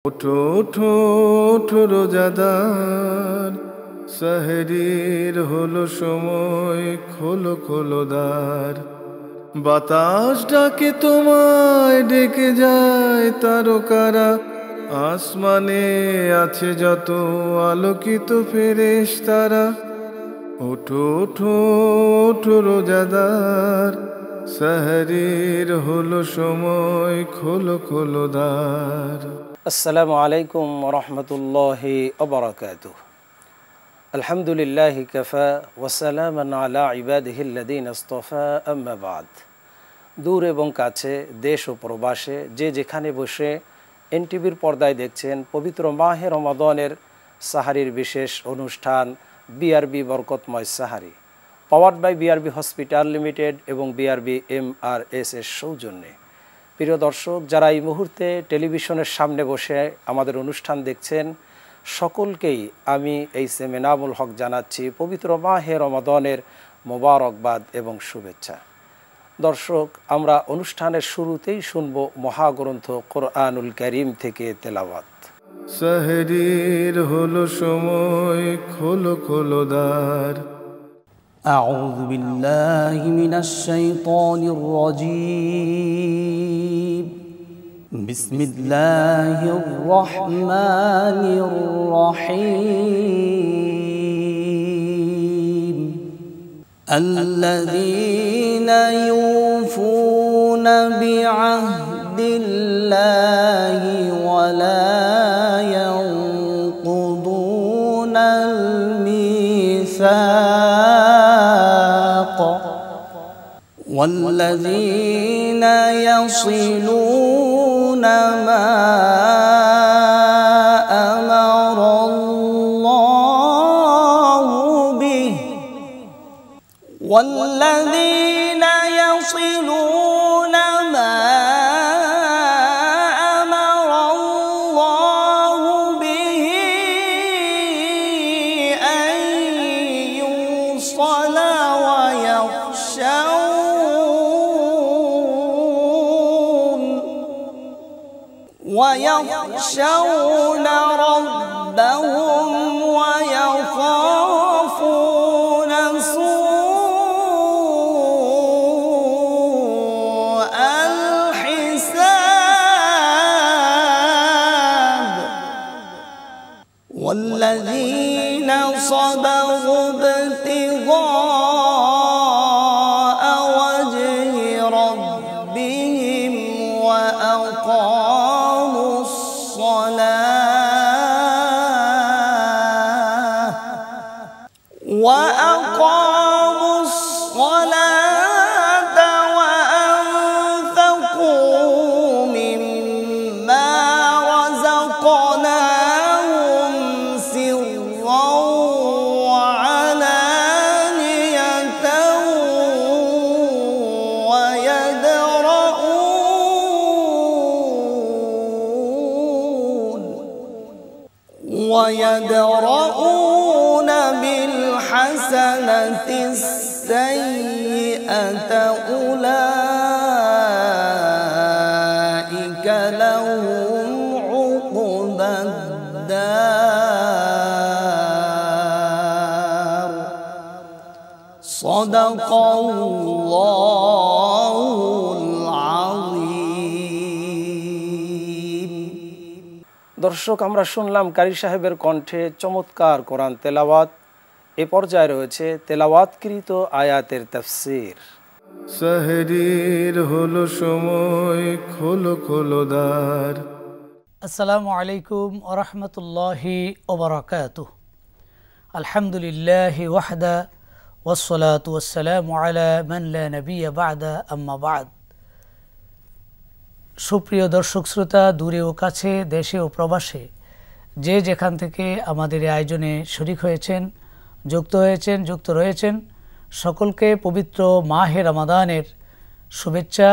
ওঠো ওঠো ওঠো রোজাদার, সেহরির হলো সময়, খোলো খোলো দ্বার। বাতাস ডাকে তোমায়, ডেকে যায় তারকারা, আসমানে আছে যত আলোকিত ফেরেশতারা। ওঠো ওঠো ওঠো রোজাদার, সেহরির হলো সময়, খোলো খোলো দ্বার। আসসালামু আলাইকুম ওয়া রাহমাতুল্লাহি ওয়া বারাকাতুহু। আলহামদুলিল্লাহি কাফা ওয়া সালামান আলা ইবাদিহিল্লাযীনা ইসতাফা, আম্মা বা'দ। দূর এবং কাছে, দেশ ও প্রবাসে যে যেখানে বসে এনটিভির পর্দায় দেখছেন পবিত্র মাহে রমাদানের সাহারির বিশেষ অনুষ্ঠান বিআরবি বরকতময় সাহারি, powered by BRB hospital limited এবং বিআরবি MRS এর সৌজন্যে। প্রিয় দর্শক, যারা এই মুহূর্তে টেলিভিশনের সামনে বসে আমাদের অনুষ্ঠান দেখছেন, সকলকেই আমি এইচ.এম. এনামুল হক জানাচ্ছি পবিত্র মাহে রমাদানের মোবারকবাদ এবং শুভেচ্ছা। দর্শক, আমরা অনুষ্ঠানের শুরুতেই শুনব মহাগ্রন্থ কোরআনুল কারীম থেকে তেলাওয়াত। সেহরির হলো সময়, খোলো খোলো দ্বার। أعوذ بالله من الشيطان الرجيم. بسم الله الرحمن الرحيم. الذين يوفون بعهد الله ولا ينقضون الميثاق والذين يصلون ما أمر الله به والذين يصلون ما أمر الله به أن يوصل ويخشون ربهم ويخافون سوء الحساب والذين صبروا ابتغاء وجه ربهم وأقاموا الصلاة وأنفقوا مما رزقناهم سرا وعلانية ويدرؤون بالحسنة السيئة أولئك لهم عقبى الدار. صدق الله العظيم. দর্শক, আমরা শুনলাম কারি সাহেবের কণ্ঠে চমৎকার কোরআন তেলাওয়াত। এ পর্যায়ে রয়েছে তেলাওয়াতকৃত আয়াতের তাফসীর। সেহরির হলো সময়, খোলো খোলো দ্বার। আসসালামু আলাইকুম ওয়া রাহমাতুল্লাহি ওয়া বারাকাতুহু। আলহামদুলিল্লাহি ওয়াহদা ওয়াসসালাতু ওয়াসসালামু আলা মান লা নাবিয়্যা বা'দা, আম্মা বা'দ। সুপ্রিয় দর্শক শ্রোতা, দূরে ও কাছে, দেশে ও প্রবাসে যে যেখান থেকে আমাদের এই আয়োজনে শরীক হয়েছেন, যুক্ত হয়েছেন, যুক্ত রয়েছেন, সকলকে পবিত্র মাহে রমাদানের শুভেচ্ছা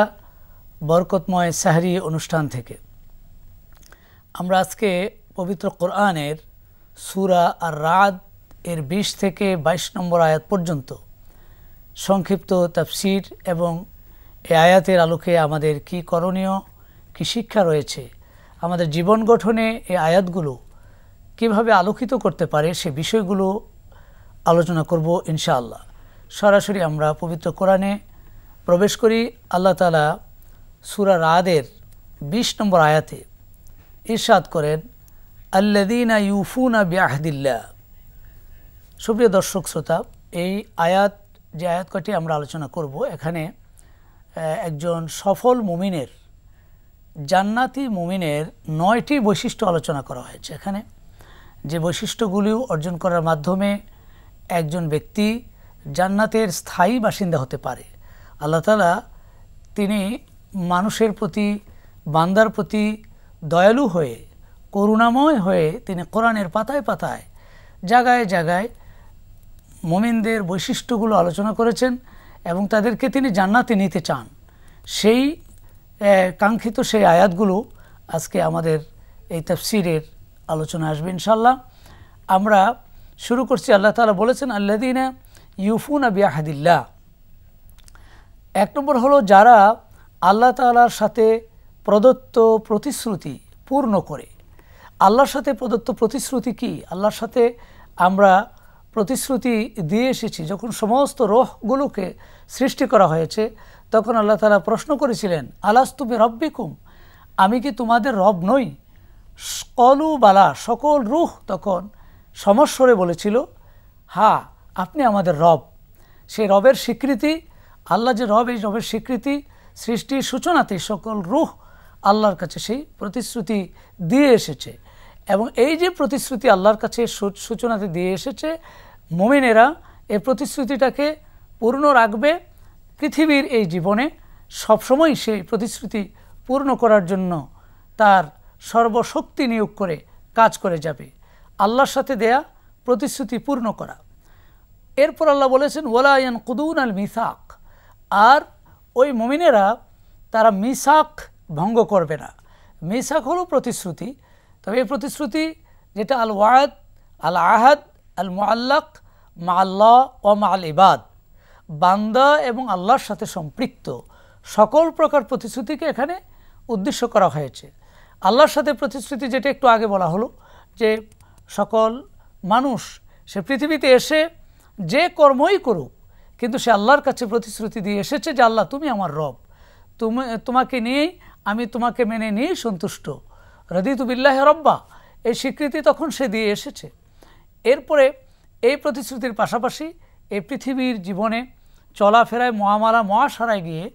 বরকতময় সাহরি অনুষ্ঠান থেকে। আমরা আজকে পবিত্র কোরআনের সূরা আর-রা'দ এর 20 থেকে 22 নম্বর আয়াত পর্যন্ত সংক্ষিপ্ত তাফসীর এবং এই আয়াতের আলোকে আমাদের কি করণীয়, কি শিক্ষা রয়েছে, আমাদের জীবন গঠনে এই আয়াতগুলো কিভাবে আলোকিত করতে পারে সে বিষয়গুলো আলোচনা করব ইনশাআল্লাহ। সরাসরি আমরা পবিত্র কোরআনে প্রবেশ করি। আল্লাহ তাআলা সূরা রাদের 20 নম্বর আয়াতে ইরশাদ করেন, আল্লাযীনা ইউফুনা বিআহদিল্লাহ। সুপ্রিয় দর্শক শ্রোতা, এই আয়াত যে আয়াত কয়টি আমরা আলোচনা করব, এখানে একজন সফল মুমিনের, জান্নাতি মুমিনের 9টি বৈশিষ্ট্য আলোচনা করা হয়েছে। এখানে যে বৈশিষ্ট্যগুলি অর্জন করার মাধ্যমে একজন ব্যক্তি জান্নাতের স্থায়ী বাসিন্দা হতে পারে। আল্লাহ তাআলা তিনি মানুষের প্রতি, বান্দার প্রতি দয়ালু হয়ে, করুণাময় হয়ে তিনি কোরআনের পাতায় পাতায়, জায়গায় জায়গায় মুমিনদের বৈশিষ্ট্যগুলো আলোচনা করেছেন এবং তাদেরকে তিনি জান্নাতে নিতে চান। সেই কাঙ্ক্ষিত সেই আয়াতগুলো আজকে আমাদের এই তাফসীরের আলোচনা আসবে ইনশাআল্লাহ। আমরা শুরু করছি। আল্লাহ তাআলা বলেছেন, আল্লাযীনা ইউফুনা বিআহদিল্লাহ। 1 নম্বর হলো যারা আল্লাহ তাআলার সাথে প্রদত্ত প্রতিশ্রুতি পূর্ণ করে। আল্লাহর সাথে প্রদত্ত প্রতিশ্রুতি কি? আল্লাহর সাথে আমরা প্রতিশ্রুতি দিয়ে এসেছি। যখন সমস্ত রূহগুলোকে সৃষ্টি করা হয়েছে তখন আল্লাহ তাআলা প্রশ্ন করেছিলেন, আলাস্তু বিরাব্বিকুম, আমি কি তোমাদের রব নই? ক্বালু বালা, সকল রূহ তখন সমস্বরে বলেছিল, হ্যাঁ আপনি আমাদের রব। সেই রবের স্বীকৃতি, আল্লাহ যে রব, এই রবের স্বীকৃতি সৃষ্টির সূচনাতে সকল রূহ আল্লাহর কাছে সেই প্রতিশ্রুতি দিয়ে এসেছে। এবং এই যে প্রতিশ্রুতি আল্লাহর কাছে সূচনাতে দিয়ে এসেছে, মুমিনেরা এই প্রতিশ্রুতিটাকে পূর্ণ রাখবে। পৃথিবীর এই জীবনে সবসময় সেই প্রতিশ্রুতি পূর্ণ করার জন্য তার সর্বশক্তি নিয়োগ করে কাজ করে যাবে, আল্লাহর সাথে দেয়া প্রতিশ্রুতি পূর্ণ করা। এরপর আল্লাহ বলেছেন, ওয়ালা ইয়ানকুদুন আল মিসাক, আর ওই মুমিনেরা তারা মিসাক ভঙ্গ করবে না। মিসাক হলো প্রতিশ্রুতি, তবে এই প্রতিশ্রুতি যেটা আল ওয়াদ, আল আহাদ, আল মুআল্লাক মা আল্লাহ ও মা আল ইবাদ, বান্দা এবং আল্লাহর সাথে সম্পৃক্ত সকল প্রকার প্রতিশ্রুতিকে এখানে উদ্দেশ্য করা হয়েছে। আল্লাহর সাথে প্রতিশ্রুতি যেটা একটু আগে বলা হলো, যে সকল মানুষ সে পৃথিবীতে এসে যে কর্মই করুক, কিন্তু সে আল্লাহর কাছে প্রতিশ্রুতি দিয়ে এসেছে যে আল্লাহ তুমি আমার রব, তোমাকে নিয়েই আমি তোমাকে মেনে নিয়েই সন্তুষ্ট, রাদিতু বিল্লাহি রব্বা, এই স্বীকৃতি তখন সে দিয়ে এসেছে। এরপরে এই প্রতিশ্রুতির পাশাপাশি এই পৃথিবীর জীবনে চলাফেরায়, মুআমালা, মুআশারায় গিয়ে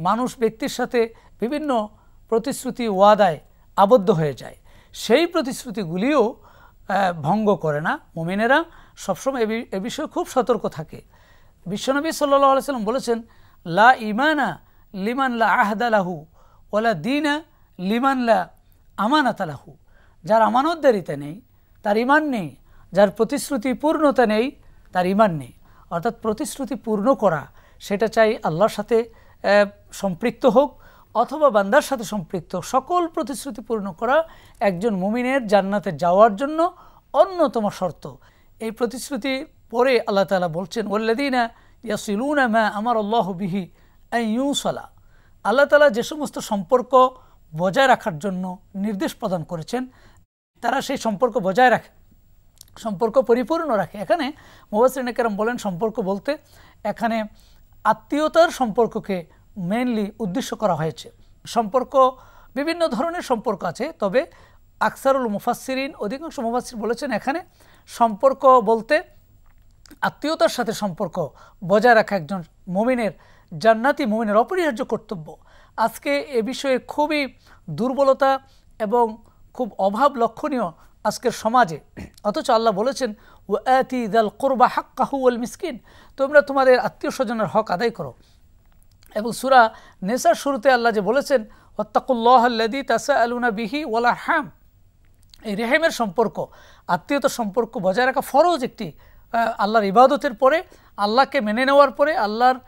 মানুষ ব্যক্তির সাথে বিভিন্ন প্রতিশ্রুতি, ওয়াদায় আবদ্ধ হয়ে যায়। সেই প্রতিশ্রুতিগুলিও ভঙ্গ করে না। মুমিনেরা সবসময় এ বিষয়ে খুব সতর্ক থাকে। বিশ্বনবী সাল্লাল্লাহু আলাইহি সাল্লাম বলেছেন, লা ইমানা লিমান লা আহদা লাহু ওয়ালা দীনা লিমান লা আমানাতা লাহু। যার আমানতদারিতা নেই তার ঈমান নেই, যার প্রতিশ্রুতি পূর্ণতা নেই তার ঈমান নেই। অর্থাৎ প্রতিশ্রুতি পূর্ণ করা, সেটা চাই আল্লাহর সাথে সম্পৃক্ত হোক অথবা বান্দার সাথে সম্পৃক্ত, সকল প্রতিশ্রুতি পূর্ণ করা একজন মুমিনের জান্নাতে যাওয়ার জন্য অন্যতম শর্ত। এই প্রতিশ্রুতি পরে আল্লাহ তাআলা বলছেন, ওয়াল্লাযীনা ইয়াসিলুনা মা আমারাল্লাহু বিহি আন ইউসালা। আল্লাহ তাআলা যে সমস্ত সম্পর্ক বজায় রাখার জন্য নির্দেশ প্রদান করেছেন, তারা সেই সম্পর্ক বজায় রাখে, সম্পর্ক পরিপূর্ণ রাখে। এখানে মুফাসসিরিনে কেরাম বলেন, সম্পর্ক বলতে এখানে আত্মীয়তার সম্পর্ককে মেইনলি উদ্দেশ্য করা হয়েছে। সম্পর্ক বিভিন্ন ধরনের সম্পর্ক আছে, তবে আকসারুল মুফাসসিরিন, অধিকাংশ মুফাসসির বলেছেন এখানে সম্পর্ক বলতে আত্মীয়তার সাথে সম্পর্ক বজায় রাখা একজন মুমিনের, জান্নাতি মুমিনের অপরিহার্য কর্তব্য। আজকে এ বিষয়ে খুবই দুর্বলতা এবং খুব অভাব লক্ষণীয় আজকের সমাজে। অথচ আল্লাহ বলেছেন, ওয়াতি যাল কুরবা হাক্কাহু ওয়াল মিসকিন, তোমরা তোমাদের আত্মীয় স্বজনের হক আদায় করো। এবং সূরা নিসার শুরুতে আল্লাহ যে বলেছেন, ওয়াত্তাকুল্লাহাল্লাযী তাসাআলুনা বিহি ওয়াল আরহাম, এই রেহেমের সম্পর্ক, আত্মীয়তার সম্পর্ক বজায় রাখা ফরজ একটি। আল্লাহর ইবাদতের পরে, আল্লাহকে মেনে নেওয়ার পরে, আল্লাহর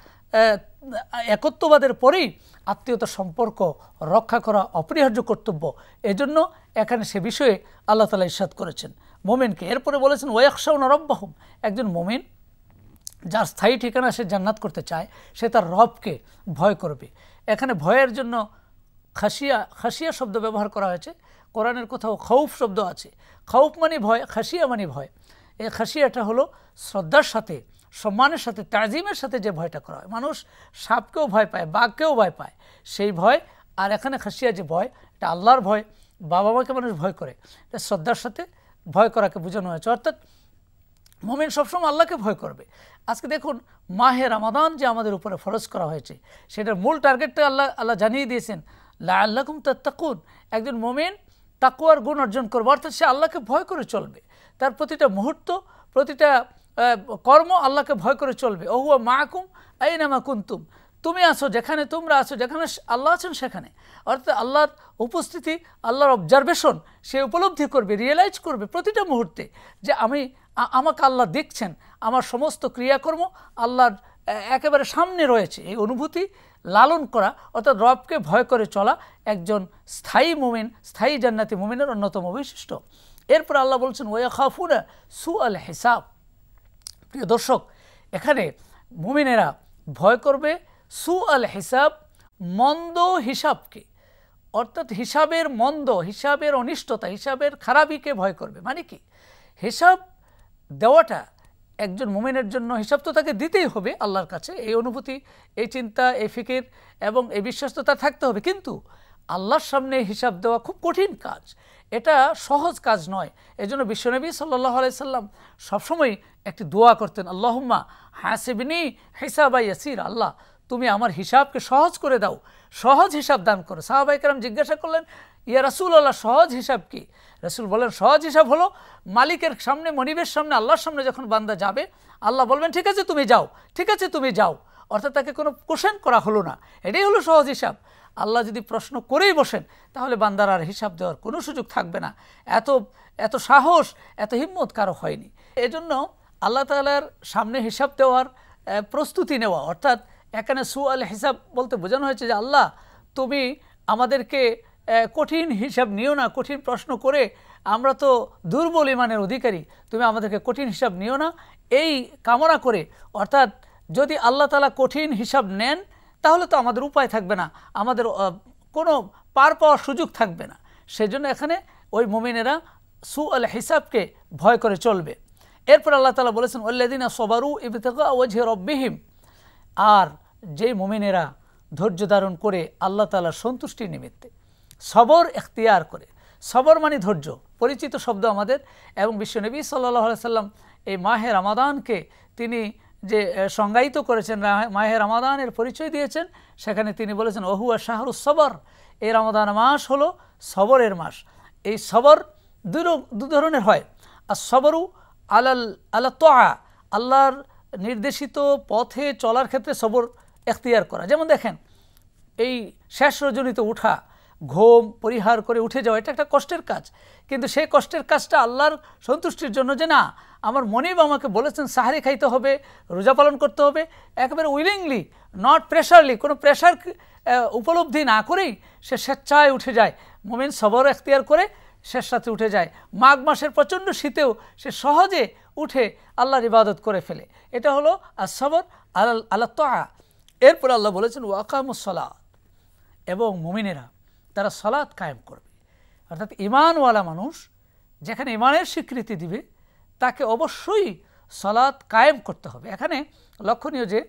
একত্ববাদের পরেই আত্মীয়তার সম্পর্ক রক্ষা করা অপরিহার্য কর্তব্য। এজন্য এখানে সে বিষয়ে আল্লাহ তাআলা ইরশাদ করেছেন মুমিনকে। এরপরে বলেছেন, ওয়ায়াখশাউনা রাব্বাহুম, একজন মুমিন যার স্থায়ী ঠিকানা সে জান্নাত করতে চায়, সে তার রবকে ভয় করবে। এখানে ভয়ের জন্য খাশিয়া শব্দ ব্যবহার করা হয়েছে। কোরআনের কোথাও খৌফ শব্দ আছে। খৌফ মানে ভয়, খাসিয়া মানে ভয়। এই খাসিয়াটা হলো শ্রদ্ধার সাথে, সম্মানের সাথে, তাজিমের সাথে যে ভয়টা করা হয়। মানুষ সাপকেও ভয় পায়, বাঘকেও ভয় পায়, সেই ভয়। আর এখানে খাসিয়া যে ভয়, এটা আল্লাহর ভয়। বাবা মাকে মানুষ ভয় করে, এটা শ্রদ্ধার সাথে ভয় করাকে বোঝানো হয়েছে। অর্থাৎ মুমিন সবসময় আল্লাহকে ভয় করবে। আজকে দেখুন মাহে রমাদান যে আমাদের উপরে ফরজ করা হয়েছে, সেটার মূল টার্গেটটা আল্লাহ জানিয়ে দিয়েছেন, লাআল্লাকুম তাত্তাকুন। একজন মুমিন তাকওয়ার গুণ অর্জন করবে, অর্থাৎ সে আল্লাহকে ভয় করে চলবে। তার প্রতিটা মুহূর্ত, প্রতিটা কর্ম আল্লাহকে ভয় করে চলবে। ওহুয়া মাআকুম আইনামা কুনতুম, তুমি আছো যেখানে, তোমরা আছো যেখানে আল্লাহ আছেন সেখানে। অর্থাৎ আল্লাহর উপস্থিতি, আল্লাহর অবজারভেশন সে উপলব্ধি করবে, রিয়েলাইজ করবে প্রতিটা মুহূর্তে যে আমাকে আল্লাহ দেখছেন, আমার সমস্ত ক্রিয়াকর্ম আল্লাহর একেবারে সামনে রয়েছে। এই অনুভূতি লালন করা, অর্থাৎ রবকে ভয় করে চলা একজন স্থায়ী মুমিন, স্থায়ী জান্নাতি মুমিনের অন্যতম বৈশিষ্ট্য। এরপর আল্লাহ বলছেন ওয়াখাফুনা সুআল হিসাব। প্রিয় দর্শক, এখানে মুমিনেরা ভয় করবে সুআল হিসাব, মন্দ হিসাবকে। অর্থাৎ হিসাবের মন্দ, হিসাবের অনিষ্টতা, হিসাবের খারাপিকে ভয় করবে। মানে কি, হিসাব দেওয়াটা একজন মুমিনের জন্য, হিসাব তো তাকে দিতেই হবে আল্লাহর কাছে। এই অনুভূতি, এই চিন্তা, এই ফিকির এবং এই বিশ্বাস তো তার থাকতে হবে। কিন্তু আল্লাহর সামনে হিসাব দেওয়া খুব কঠিন কাজ, এটা সহজ কাজ নয়। এজন্য বিশ্বনবী সাল্লাল্লাহু আলাইহি সাল্লাম সবসময় একটি দোয়া করতেন, আল্লাহুম্মা হাসিবনি হিসাবা ইয়াসির। আল্লাহ, তুমি আমার হিসাবকে সহজ করে দাও, সহজ হিসাব দান করো। সাহাবায়ে কেরাম জিজ্ঞাসা করলেন, ইয়া রাসূলুল্লাহ, সহজ হিসাব কি? রাসূল বলেন, সহজ হিসাব হলো মালিকের সামনে, মনিবের সামনে, আল্লাহর সামনে যখন বান্দা যাবে, আল্লাহ বলবেন ঠিক আছে তুমি যাও, ঠিক আছে তুমি যাও। অর্থাৎ তাকে কোনো কোশ্চেন করা হলো না, এটাই হলো সহজ হিসাব। আল্লাহ যদি প্রশ্ন করেই বসেন, তাহলে বান্দার আর হিসাব দেওয়ার কোনো সুযোগ থাকবে না। এত সাহস, এত হিম্মত কারো হয়নি। এজন্য আল্লাহ তাআলার সামনে হিসাব দেওয়ার প্রস্তুতি নেওয়া, অর্থাৎ এখানে সুআল হিসাব বলতে বোঝানো হয়েছে যে আল্লাহ, তুমি আমাদেরকে কঠিন হিসাব নিও না, কঠিন প্রশ্ন করে, আমরা তো দুর্বল ইমানের অধিকারী, তুমি আমাদেরকে কঠিন হিসাব নিও না, এই কামনা করে। অর্থাৎ যদি আল্লাহ তাআলা কঠিন হিসাব নেন, তাহলে তো আমাদের উপায় থাকবে না, আমাদের কোনো পার পাওয়ার সুযোগ থাকবে না। সেজন্য এখানে ওই মুমিনেরা সুআল হিসাবকে ভয় করে চলবে। এরপর আল্লাহ তাআলা বলেছেন, ওয়াল্লাযিনা সবারু ইবতিগা ওয়াজহি রাব্বিহিম। আর যে মুমিনেরা ধৈর্য ধারণ করে আল্লাহ তাআলার সন্তুষ্টির নিমিত্তে সবর এখতিয়ার করে, সবর মানে ধৈর্য, পরিচিত শব্দ আমাদের। এবং বিশ্বনবী সাল্লাল্লাহু আলাইহি সাল্লাম এই মাহে রমাদানকে তিনি যে সংজ্ঞায়িত করেছেন, মাহে রমাদানের পরিচয় দিয়েছেন, সেখানে তিনি বলেছেন ওহুয়া শাহরুস সবর। এই রমাদান মাস হলো সবরের মাস। এই সবর দু ধরনের হয়। আর সবরু আলা তোয়া, আল্লাহর নির্দেশিত পথে চলার ক্ষেত্রে সবর এখতিয়ার করা। যেমন দেখেন, এই শেষ রজনীতে উঠা, ঘুম পরিহার করে উঠে যাওয়া, এটা একটা কষ্টের কাজ। কিন্তু সেই কষ্টের কাজটা আল্লাহর সন্তুষ্টির জন্য, যে না, আমার মনিব আমাকে বলেছেন সাহারি খাইতে হবে, রোজা পালন করতে হবে, একেবারে উইলিংলি, নট প্রেশারলি, কোনো প্রেশার উপলব্ধি না করেই সে স্বেচ্ছায় উঠে যায়। মুমিন সবর এখতিয়ার করে শেষ রাতে উঠে যায়। মাঘ মাসের প্রচণ্ড শীতেও সে সহজে উঠে আল্লাহর ইবাদত করে ফেলে। এটা হলো as-sabr আলা তাআ। এরপর আল্লাহ বলেছেন ওয়াকামুস সালাত, এবং মুমিনেরা তারা সালাত কায়েম করবে। অর্থাৎ ঈমানওয়ালা মানুষ যেখানে ঈমানের স্বীকৃতি দিবে, তাকে অবশ্যই সালাত কায়েম করতে হবে। এখানে লক্ষণীয় যে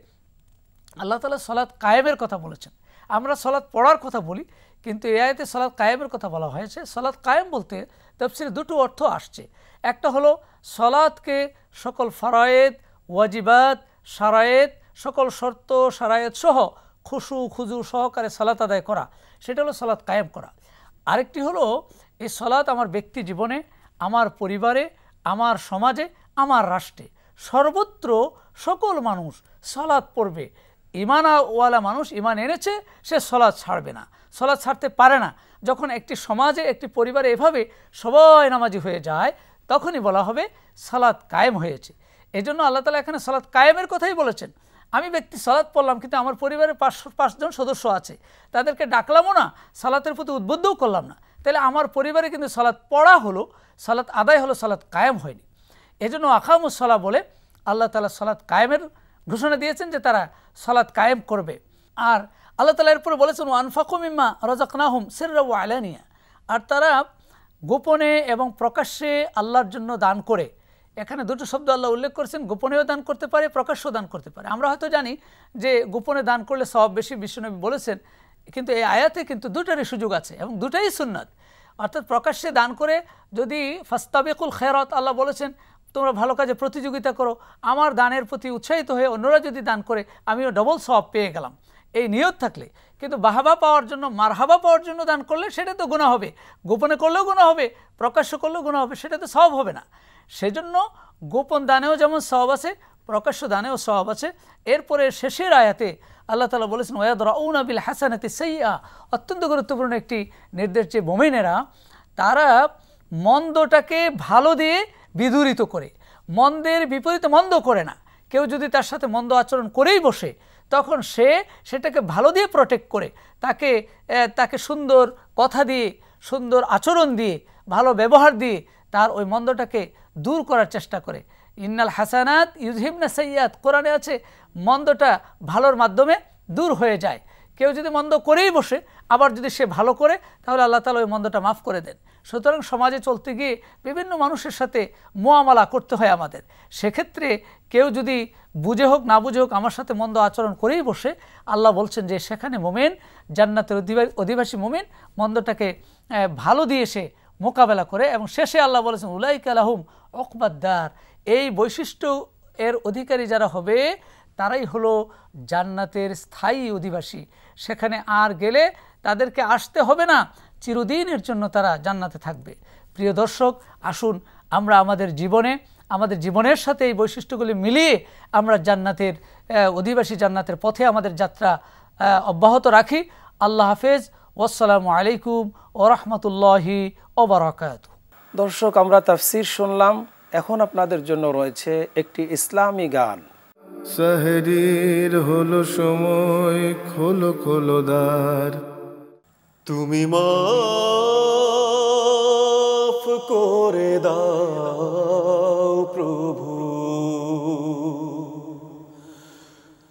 আল্লাহ তাআলা সালাত কায়েমের কথা বলেছেন। আমরা সালাত পড়ার কথা বলি, কিন্তু এই আয়াতে সালাত কায়েমের কথা বলা হয়েছে। সালাত কায়েম বলতে তাফসীরে দুটো অর্থ আসছে। একটা হলো সালাতকে সকল ফরায়েদ, ওয়াজিবাত, শারায়েত, সকল শর্ত শারায়েত সহ খুশু খুজু সহকারে সালাত আদায় করা, সেটা হলো সালাত কায়েম করা। আরেকটি হলো এই সালাত আমার ব্যক্তি জীবনে, আমার পরিবারে, আমার সমাজে, আমার রাষ্ট্রে, সর্বত্র সকল মানুষ সালাত পড়বে। ঈমানওয়ালা মানুষ ঈমান এনেছে, সে সালাত ছাড়বে না, সালাত ছাড়তে পারে না। যখন একটি সমাজে, একটি পরিবারে এভাবে সবাই নামাজি হয়ে যায়, তখনই বলা হবে সালাত কায়েম হয়েছে। এই জন্য আল্লাহ তাআলা এখানে সালাত কায়েমের কথাই বলেছেন। আমি ব্যক্তি সালাত পড়লাম, কিন্তু আমার পরিবারের 5 জন সদস্য আছে, তাদেরকে ডাকলামও না, সালাতের প্রতি উদ্বুদ্ধও করলাম না, তাহলে আমার পরিবারে কিন্তু সালাত পড়া হলো, সালাত আদায় হলো, সালাত কায়েম হয়নি। এই জন্য আকামুস সালাহ বলে আল্লাহ তাআলা সালাত কায়েমের ঘোষণা দিয়েছেন যে তারা সালাত কায়েম করবে। আর আল্লাহ তাআলা এরপরে বলেছেন ওয়ানফাকু মিম্মা রাযাকনাহুম সিররা ওয়া আলানিয়া। আর তারা গোপনে এবং প্রকাশ্যে আল্লাহর জন্য দান করে, এখানে দুটো শব্দ আল্লাহ উল্লেখ করেছেন, গোপনেও দান করতে পারে, প্রকাশ্যেও দান করতে পারে। আমরা হয়তো জানি যে গোপনে দান করলে সওয়াব বেশি, বিশ্বনবী বলেছেন, কিন্তু এই আয়াতে কিন্তু দুটারই সুযোগ আছে এবং দুটাই সুন্নাত। অর্থাৎ প্রকাশ্যে দান করে যদি ফাস্তাবিকুল খায়রাত, আল্লাহ বলেছেন তোমরা ভালো কাজে প্রতিযোগিতা করো, আমার দানের প্রতি উৎসাহিত হয়ে অন্যরা যদি দান করে আমিও ডবল সওয়াব পেয়ে গেলাম, এই নিয়ত থাকলে। কিন্তু বাহাবা পাওয়ার জন্য, মারহাবা পাওয়ার জন্য দান করলে সেটা তো গুনাহ হবে, গোপনে করলেও গুনাহ হবে, প্রকাশ্য করলেও গুনাহ হবে, সেটা তো সওয়াব হবে না। সেজন্য গোপন দানেও যেমন সওয়াব আছে, প্রকাশ্য দানেও সওয়াব আছে। এরপরে শেষের আয়াতে আল্লাহ তাআলা বলেছেন ওয়ায়াদরাউনা বিল হাসানাতি সাইয়্যা, অত্যন্ত গুরুত্বপূর্ণ একটি নির্দেশ, যে মুমিনেরা তারা মন্দটাকে ভালো দিয়ে বিদূরিত করে, মন্দের বিপরীতে মন্দ করে না। কেউ যদি তার সাথে মন্দ আচরণ করেই বসে, তখন সে সেটাকে ভালো দিয়ে প্রোটেক্ট করে, তাকে সুন্দর কথা দিয়ে, সুন্দর আচরণ দিয়ে, ভালো ব্যবহার দিয়ে তার ওই মন্দটাকে দূর করার চেষ্টা করে। ইন্নাল হাসানাত ইউযহিবনা সাইয়্যাত, কোরআনে আছে মন্দটা ভালোর মাধ্যমে দূর হয়ে যায়। কেউ যদি মন্দ করেই বসে, আবার যদি সে ভালো করে, তাহলে আল্লাহ তাআলা ওই মন্দটা মাফ করে দেন। সুতরাং সমাজে চলতে গিয়ে বিভিন্ন মানুষের সাথে মুআমালা করতে হয় আমাদের। সেক্ষেত্রে কেউ যদি বুঝে হোক না বুঝে হোক আমার সাথে মন্দ আচরণ করেই বসে, আল্লাহ বলছেন যে সেখানে মুমিন, জান্নাতের অধিবাসী মুমিন মন্দটাকে ভালো দিয়ে সে মোকাবেলা করে। এবং শেষে আল্লাহ বলেছেন উলাইকা লাহুম উকবাদ-দার, এই বৈশিষ্ট্য এর অধিকারী যারা হবে তারাই হলো জান্নাতের স্থায়ী অধিবাসী। সেখানে আর গেলে তাদেরকে আসতে হবে না, চিরদিনের জন্য তারা জান্নাতে থাকবে। প্রিয় দর্শক, আসুন আমরা আমাদের জীবনের সাথে এই বৈশিষ্ট্যগুলি মিলিয়ে আমরা জান্নাতের অধিবাসী, জান্নাতের পথে আমাদের যাত্রা অব্যাহত রাখি। আল্লাহ হাফেজ, ওয়াসসালামু আলাইকুম ওয়া রাহমাতুল্লাহি ওয়া বারাকাতুহু। দর্শক, আমরা তাফসীর শুনলাম, এখন আপনাদের জন্য রয়েছে একটি ইসলামী গান। সাহরির হলো সময়, খোলো খোলো দ্বার, তুমি মাফ করে দাও প্রভু,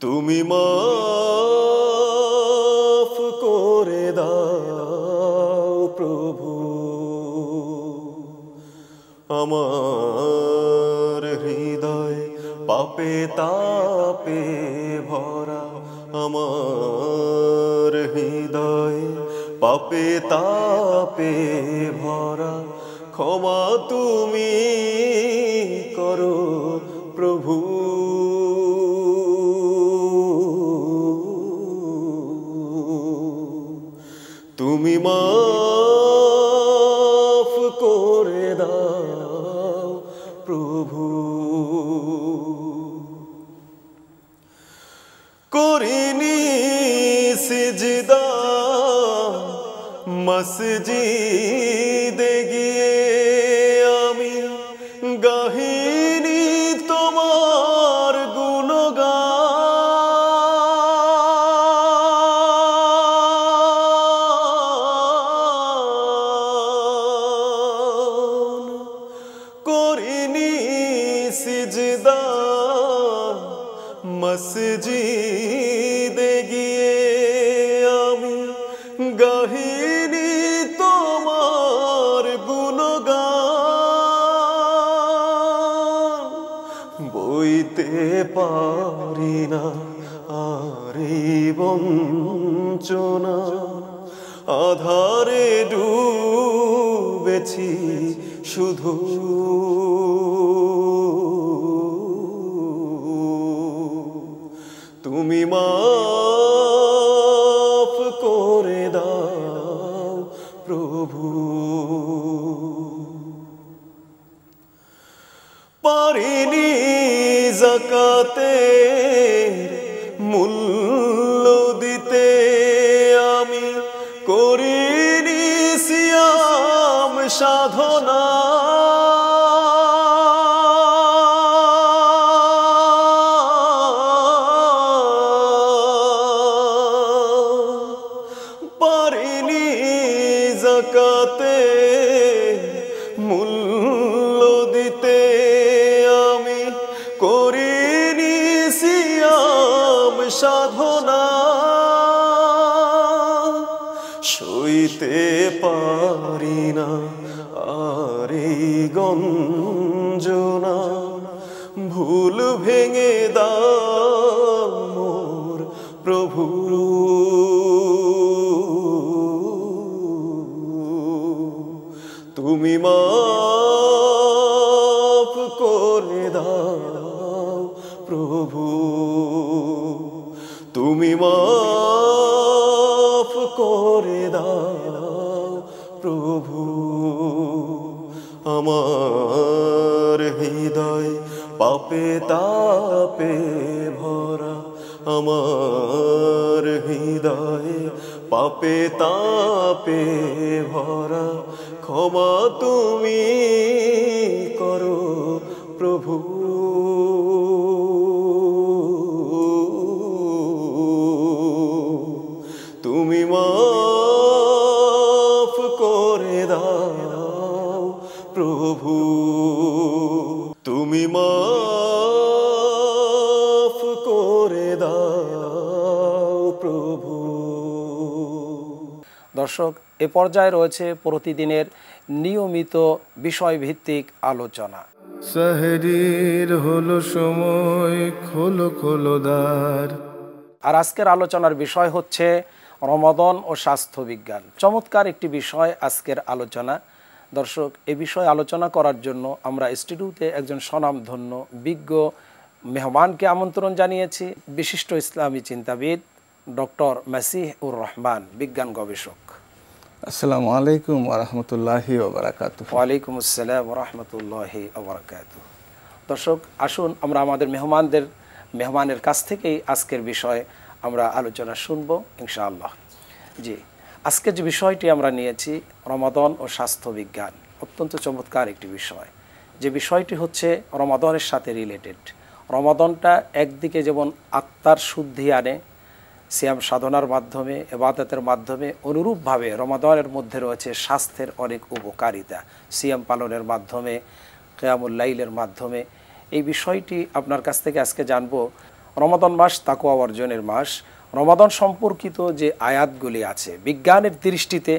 তুমি মাফ করে দাও প্রভু, আমার হৃদয় পাপে তাপে ভরা, আমার হৃদয় পাপে তাপে ভরা, ক্ষমা তুমি করো প্রভু, তুমি মাফ করে দাও প্রভু। করিনি সিজদা মসজিদে গিয়ে আমি, গাহিনী তোমার গুণগান, করিনি সিজদা মসজিদে গিয়ে আমি, গাহিনী তোমার গুণগান, বইতে পারি না আর এই বঞ্চনা, আধারে ডুবেছি শুধু, তুমি মাফ করে দাও প্রভু। পারিনি যাকাতের মূল্য দিতে আমি, করিনি সিয়াম সাধনা, পারিনি যাকাতে মূল্য দিতে আমি, করিনি সিয়াম সাধনা, সইতে পারি না গঞ্জনা ভুল ভেঙে দাও মোর প্রভু তুমি মাফ করে দাও প্রভু তুমি মাফ করে দাও প্রভু আমার হৃদয় পাপে তাপে ভরা আমার হৃদয় পাপে তাপে ভরা ক্ষমা তুমি করো প্রভু তুমি মাফ করে দাও প্রভু তুমি মাফ করে দাও প্রভু। দর্শক, এ পর্যায়ে রয়েছে প্রতিদিনের নিয়মিত বিষয়ভিত্তিক আলোচনা। সেহরির হলো সময়, খোলো খোলো দ্বার। আর আজকের আলোচনার বিষয় হচ্ছে রমাদান ও স্বাস্থ্য বিজ্ঞান। চমৎকার একটি বিষয় আজকের আলোচনা। দর্শক, এ বিষয়ে আলোচনা করার জন্য আমরা স্টুডিওতে একজন স্বনামধন্য বিজ্ঞ মেহমানকে আমন্ত্রণ জানিয়েছি। বিশিষ্ট ইসলামী চিন্তাবিদ ডক্টর মাসিহুর রহমান, বিজ্ঞান গবেষক। আসসালামু আলাইকুম ওয়া রাহমাতুল্লাহি ওয়া বারাকাতুহু। ওয়ালাইকুম আসসালাম ওয়া রাহমাতুল্লাহি ওয়া বারাকাতুহু। দর্শক, আসুন আমরা আমাদের মেহমানের কাছ থেকেই আজকের বিষয়ে আমরা আলোচনা শুনব ইনশাআল্লাহ। জি, আজকে যে বিষয়টি আমরা নিয়েছি রমাদান ও স্বাস্থ্য বিজ্ঞান, অত্যন্ত চমৎকার একটি বিষয়। যে বিষয়টি হচ্ছে রমাদানের সাথে রিলেটেড। রমাদানটা একদিকে যেমন আত্মার শুদ্ধি আনে সিয়াম সাধনার মাধ্যমে, ইবাদতের মাধ্যমে, অনুরূপভাবে রমাদানের মধ্যে রয়েছে স্বাস্থ্যের অনেক উপকারিতা সিয়াম পালনের মাধ্যমে, কিয়ামুল লাইলের মাধ্যমে। এই বিষয়টি আপনার কাছ থেকে আজকে জানবো। রমাদান মাস তাকওয়া অর্জনের মাস। রমাদান সম্পর্কিত যে আয়াতগুলি আছে বিজ্ঞানের দৃষ্টিতে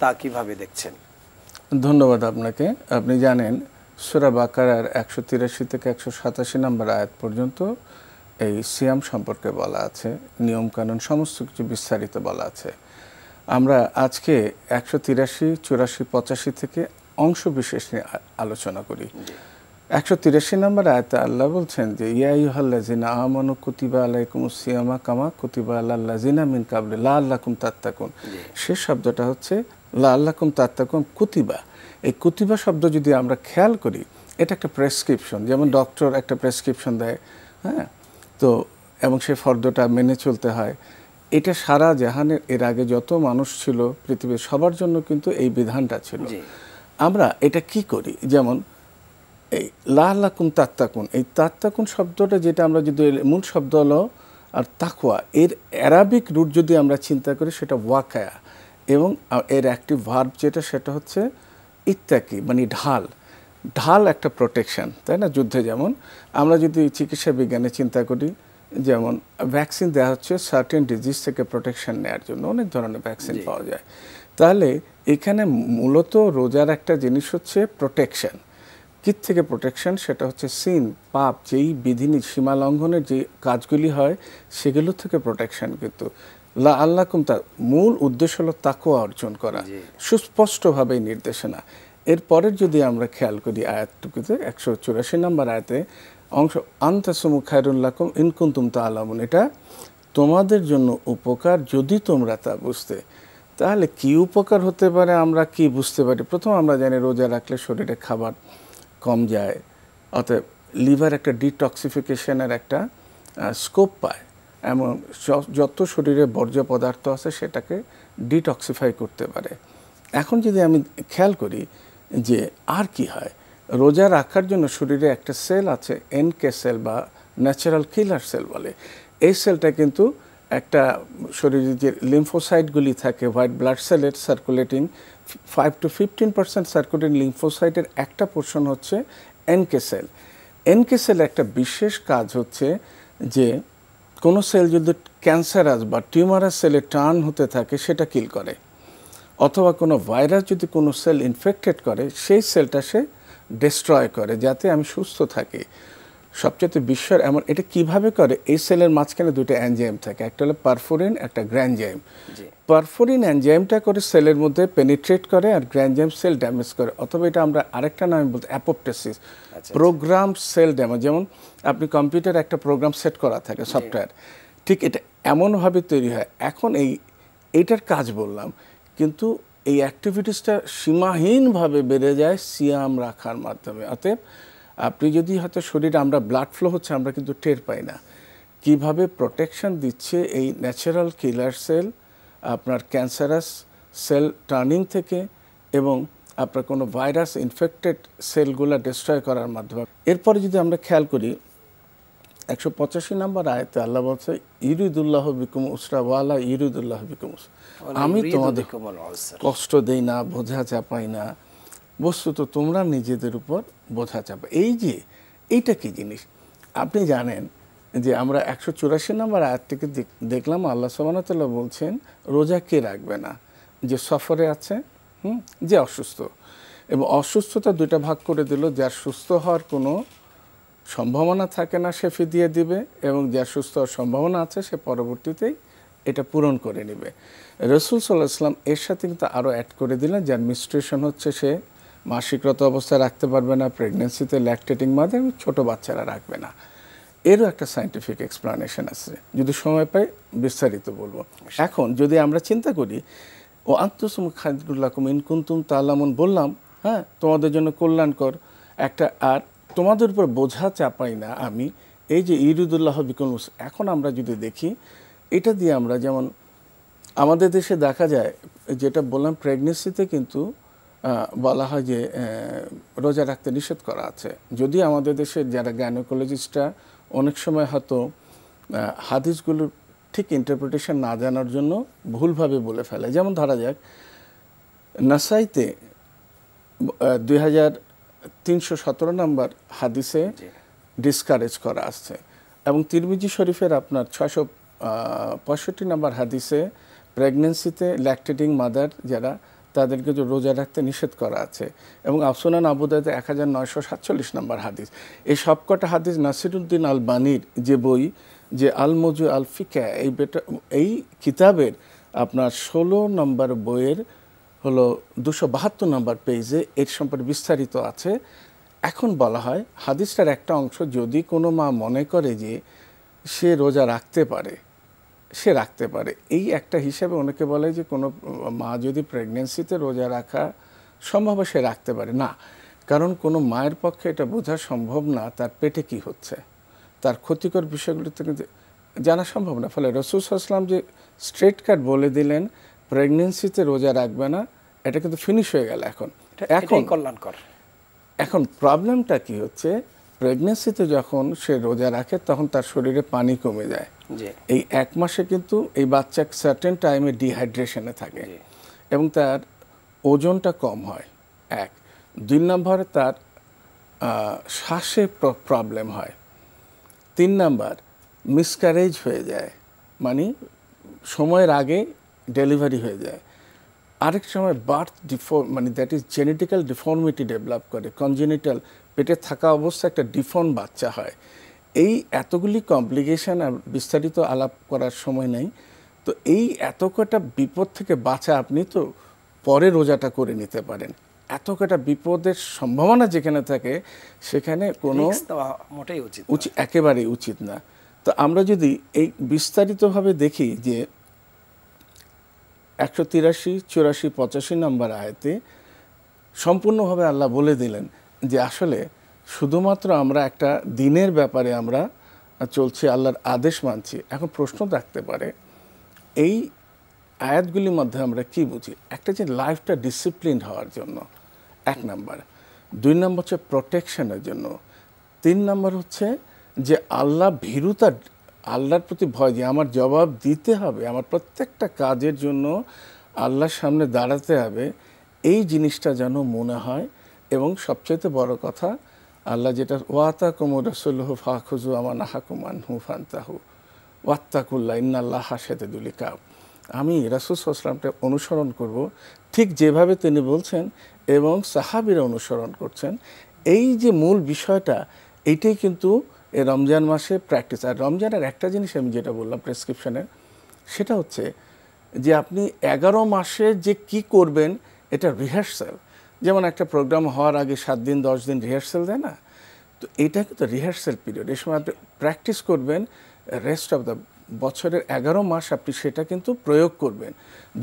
তা কিভাবে দেখছেন? ধন্যবাদ আপনাকে। আপনি জানেন সূরা বাকারার 183 থেকে 187 নম্বর আয়াত পর্যন্ত এই সিয়াম সম্পর্কে বলা আছে, নিয়মকানুন সমস্ত কিছু বিস্তারিত বলা আছে। আমরা আজকে 183, 84, 85 থেকে অংশ বিশেষ নিয়ে আলোচনা করি। 183 নম্বর আয়াতে আল্লাহ বলছেন যে ইয়া আইয়ুহাল্লাযিনা আমানু কুতিবা আলাইকুমুস সিয়ামা কামা কুতিবা আলাল্লাযিনা মিন ক্বাবলি লাআল্লাকুম তাত্তাকুন। সেই শব্দটা হচ্ছে লাআল্লাকুম তাত্তাকুন কুতিবা। এই কুতিবা শব্দ যদি আমরা খেয়াল করি, এটা একটা প্রেসক্রিপশন, যেমন ডক্টর একটা প্রেসক্রিপশন দেয়, হ্যাঁ, তো এবং সেই ফর্দটা মেনে চলতে হয়। এটা সারা জাহানের এর আগে যত মানুষ ছিল পৃথিবীর সবার জন্য কিন্তু এই বিধানটা ছিল। আমরা এটা কি করি, যেমন এই লাআল্লাকুম তাত্তাকুন, এই তাত্তাকুন শব্দটা যেটা আমরা যদি মূল শব্দ হলো আর তাকওয়া, এর অ্যারাবিক রুট যদি আমরা চিন্তা করি সেটা ওয়াকায়া, এবং এর অ্যাক্টিভ ভার্ব যেটা সেটা হচ্ছে ইত্তাকি, মানে ঢাল। ঢাল একটা প্রোটেকশন, তাই না? যুদ্ধে যেমন আমরা যদি চিকিৎসা বিজ্ঞানে চিন্তা করি, যেমন ভ্যাকসিন দেওয়া হচ্ছে সার্টেন ডিজিজ থেকে প্রোটেকশন নেওয়ার জন্য, অনেক ধরনের ভ্যাকসিন পাওয়া যায়। তাহলে এখানে মূলত রোজার একটা জিনিস হচ্ছে প্রোটেকশন। কি থেকে প্রোটেকশন? সেটা হচ্ছে সিন, পাপ, যেই বিধিনি সীমা লঙ্ঘনের যে কাজগুলি হয় সেগুলো থেকে প্রোটেকশন। কিন্তু লাআল্লাকুম, তার মূল উদ্দেশ্য হলো তাকওয়া অর্জন করা, সুস্পষ্টভাবে নির্দেশনা। এরপরের যদি আমরা খেয়াল করি আয়াতটুকুতে 184 নম্বর আয়াতে অংশ, আনতাসুমু খায়রুল লাকুম ইন কুনতুম তা'লামুন, এটা তোমাদের জন্য উপকার যদি তোমরা তা বুঝতে। তাহলে কি উপকার হতে পারে, আমরা কি বুঝতে পারি? প্রথম আমরা জানি রোজা রাখলে শরীরে খাবার কম যায়, অতএব লিভার একটা ডিটক্সিফিকেশনের একটা স্কোপ পায়, এমন যত শরীরে বর্জ্য পদার্থ আছে সেটাকে ডিটক্সিফাই করতে পারে। এখন যদি আমি খেয়াল করি যে আর কি হয়, রোজা রাখার জন্য শরীরে একটা সেল আছে, এনকে সেল বা ন্যাচারাল কিলার সেল বলে। এই সেলটা কিন্তু একটা শরীরে যে লিম্ফোসাইটগুলি থাকে, হোয়াইট ব্লাড সেলের সার্কুলেটিং 5 to 15% সার্কুলেটিং লিম্ফোসাইটের একটা পোর্শন হচ্ছে এনকে সেল। এনকে সেল একটা বিশেষ কাজ হচ্ছে যে কোনো সেল যদি ক্যান্সারাস বা টিউমারাস সেলে টার্ন হতে থাকে সেটা কিল করে। অথবা কোনো ভাইরাস যদি কোনো সেল ইনফেক্টেড করে সেই সেলটা সে ডিস্ট্রয় করে যাতে আমি সুস্থ থাকি। সবচেয়ে বিশ্বের এমন এটা কিভাবে করে, এই সেলের মাঝখানে দুটো এনজাইম থাকে, একটা হলো পারফোরিন, একটা গ্র্যানজাইম। পারফোরিন এনজাইমটা করে সেলের মধ্যে পেনিট্রেট করে আর গ্র্যানজাইম সেল ড্যামেজ করে, অথবা এটা আমরা আরেকটা নামে বলতে অ্যাপোপ্টোসিস, প্রোগ্রাম সেল ড্যামেজ। যেমন আপনি কম্পিউটার একটা প্রোগ্রাম সেট করা থাকে সফটওয়্যার, ঠিক এটা এমনভাবে তৈরি হয়। এখন এইটার কাজ বললাম, কিন্তু এই অ্যাক্টিভিটিসটা সীমাহীনভাবে বেড়ে যায় সিয়াম রাখার মাধ্যমে। অতএব আপনি যদি হয়তো শরীরে আমরা ব্লাড ফ্লো হচ্ছে আমরা কিন্তু টের পাই না, কিভাবে প্রোটেকশন দিচ্ছে এই ন্যাচারাল কিলার সেল আপনার ক্যান্সারাস সেল টার্নিং থেকে এবং আপনার কোনো ভাইরাস ইনফেক্টেড সেলগুলো ডিস্ট্রয় করার মাধ্যমে। এরপরে যদি আমরা খেয়াল করি 185 নম্বর আয়াতে আল্লাহ বলছে ইরিদুল্লাহ বিকুম উসরা ওয়ালা ইরিদুল্লাহ বিকুম উসরা, আমি তোমাদের কষ্ট দেই না, বোঝা চাপাই না, বস্তুত তোমরা নিজেদের উপর বোঝা চাপা। এইটা কি জিনিস আপনি জানেন যে আমরা 184 নম্বর আয়াত থেকে দেখলাম আল্লাহ সুবহানাহু ওয়া তাআলা বলছেন রোজা কে রাখবে না, যে সফরে আছে, যে অসুস্থ। এবং অসুস্থতা দুইটা ভাগ করে দিল, যার সুস্থ হওয়ার কোনো সম্ভাবনা থাকে না সে ফিদিয়া দিবে, এবং যার সুস্থ হওয়ার সম্ভাবনা আছে সে পরবর্তীতেই এটা পূরণ করে নেবে। রাসূল সাল্লাল্লাহু আলাইহি ওয়াসাল্লাম এর সাথে কিন্তু আরও অ্যাড করে দিলেন যার মিনস্ট্রুয়েশন হচ্ছে সে মাসিকরত অবস্থায় রাখতে পারবে না, প্রেগনেন্সিতে ল্যাকটেটিং মাদার, ছোট বাচ্চারা রাখবে না। এরও একটা সায়েন্টিফিক এক্সপ্লানেশন আছে, যদি সময় পাই বিস্তারিত বলবো। এখন যদি আমরা চিন্তা করি ও আনতুম খায়রুল্লাকুম ইন কুনতুম তা'লামুন, বললাম হ্যাঁ তোমাদের জন্য কল্যাণকর একটা, আর তোমাদের উপর বোঝা চাপাই না আমি, এই যে ইরিদুল্লাহ বিকুম উসরা। এখন আমরা যদি দেখি এটা দিয়ে আমরা যেমন আমাদের দেশে দেখা যায় যেটা বললাম প্রেগনেন্সিতে কিন্তু বলা হয় যে রোজা রাখতে নিষেধ করা আছে। যদি আমাদের দেশের যারা গাইনোকোলজিস্টরা অনেক সময় হয়তো হাদিসগুলোর ঠিক ইন্টারপ্রিটেশন না জানার জন্য ভুলভাবে বলে ফেলে। যেমন ধরা যাক নাসাইতে 2317 নম্বর হাদিসে ডিসকারেজ করা আসছে, এবং তিরমিজি শরীফের আপনার 665 নম্বর হাদিসে প্রেগনেন্সিতে ল্যাকটেটিং মাদার যারা তাদেরকে যে রোজা রাখতে নিষেধ করা আছে, এবং সুনান আবু দাউদে 1947 নম্বর হাদিস। এই সবকটা হাদিস নাসিরুদ্দিন আলবানীর যে বই যে আল মজু আল ফিকা এই কিতাবের আপনার 16 নম্বর বইয়ের হলো 272 নম্বর পেজে এর সম্পর্কে বিস্তারিত আছে। এখন বলা হয় হাদিসটার একটা অংশ যদি কোনো মা মনে করে যে সে রোজা রাখতে পারে সে রাখতে পারে, এই একটা হিসাবে অনেকে বলে যে কোনো মা যদি প্রেগনেন্সিতে রোজা রাখা সম্ভব সে রাখতে পারে না, কারণ কোনো মায়ের পক্ষে এটা বোঝা সম্ভব না তার পেটে কি হচ্ছে, তার ক্ষতিকর বিষয়গুলো থেকে জানা সম্ভব না। ফলে রাসূল সাল্লাল্লাহু আলাইহি ওয়াসাল্লাম যে স্ট্রেট কাট বলে দিলেন প্রেগনেন্সিতে রোজা রাখবে না, এটা কিন্তু ফিনিশ হয়ে গেল। এখন প্রবলেমটা কি হচ্ছে, প্রেগনেন্সিতে যখন সে রোজা রাখে তখন তার শরীরে পানি কমে যায়। এই 1 মাসে কিন্তু এই বাচ্চা সার্টেন টাইমে ডিহাইড্রেশনে থাকে এবং তার ওজনটা কম হয়, 1। 2 নম্বরে তার শ্বাসে প্রবলেম হয়। 3 নম্বর মিসক্যারেজ হয়ে যায়, মানে সময়ের আগে ডেলিভারি হয়ে যায়। আরেক সময় বার্থ মানে that is genetical deformity develop করে, কনজেনিটাল পেটে থাকা অবস্থা একটা ডিফর্ম বাচ্চা হয়। এই এতগুলি কমপ্লিকেশান আর বিস্তারিত আলাপ করার সময় নেই। তো এই এত কটা বিপদ থেকে বাঁচা আপনি তো পরে রোজাটা করে নিতে পারেন। এত কটা বিপদের সম্ভাবনা যেখানে থাকে সেখানে কোনো মোটেই একেবারেই উচিত না। তো আমরা যদি এই বিস্তারিতভাবে দেখি যে 183, 84, 85 নম্বর আয়াতে সম্পূর্ণভাবে আল্লাহ বলে দিলেন যে আসলে শুধুমাত্র আমরা একটা দিনের ব্যাপারে আমরা চলছি, আল্লাহর আদেশ মানছি। এখন প্রশ্ন থাকতে পারে এই আয়াতগুলির মধ্যে আমরা কি বুঝি? একটা যে লাইফটা ডিসিপ্লিন হওয়ার জন্য 1 নম্বর, 2 নম্বর হচ্ছে প্রোটেকশনের জন্য, 3 নম্বর হচ্ছে যে আল্লাহ ভীরুতা, আল্লাহর প্রতি ভয়, যে আমার জবাব দিতে হবে, আমার প্রত্যেকটা কাজের জন্য আল্লাহর সামনে দাঁড়াতে হবে, এই জিনিসটা যেন মনে হয়। এবং সবচেয়ে বড় কথা আল্লাহ যেটা ওয়াতাকুম রাসূলুহু ফাখুযু আমা নাহাকুম আনহু ফান্তাহু ওয়াত্তাকুল্লাহ ইন্নাল্লাহা শাদীদুল ইকাব, আমি রাসূল সাল্লাল্লাহু আলাইহি ওয়াসাল্লামকে অনুসরণ করব ঠিক যেভাবে তিনি বলছেন এবং সাহাবীরা অনুসরণ করছেন। এই যে মূল বিষয়টা, এইটাই কিন্তু এই রমজান মাসে প্র্যাকটিস। আর রমজানের একটা জিনিস আমি যেটা বললাম প্রেসক্রিপশনে, সেটা হচ্ছে যে আপনি 11 মাসে যে কি করবেন এটা রিহার্সাল। যেমন একটা প্রোগ্রাম হওয়ার আগে 7 দিন 10 দিন রিহার্সাল দেয় না, তো এটা কিন্তু রিহার্সাল পিরিয়ড। এই সময় আপনি প্র্যাকটিস করবেন, রেস্ট অফ দ্য বছরের 11 মাস আপনি সেটা কিন্তু প্রয়োগ করবেন।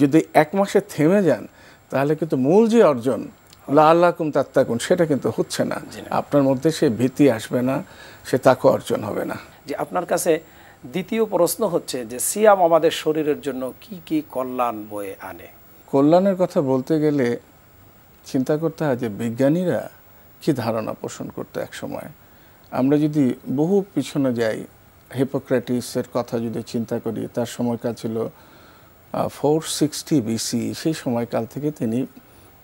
যদি 1 মাসে থেমে যান তাহলে কিন্তু মূল যে অর্জন লাআল্লাকুম তাত্তাকুন সেটা কিন্তু হচ্ছে না, আপনার মধ্যে সে ভীতি আসবে না, সে তাকওয়া অর্জন হবে না। যে আপনার কাছে দ্বিতীয় প্রশ্ন হচ্ছে যে সিয়াম আমাদের শরীরের জন্য কি কি কল্যাণ বয়ে আনে? কল্যাণের কথা বলতে গেলে চিন্তা করতে হয় যে বিজ্ঞানীরা কি ধারণা পোষণ করতে এক সময়। আমরা যদি বহু পিছনে যাই, হিপোক্রেটিসের কথা যদি চিন্তা করি, তার সময়কাল ছিল 460 BC, সেই সময়কাল থেকে তিনি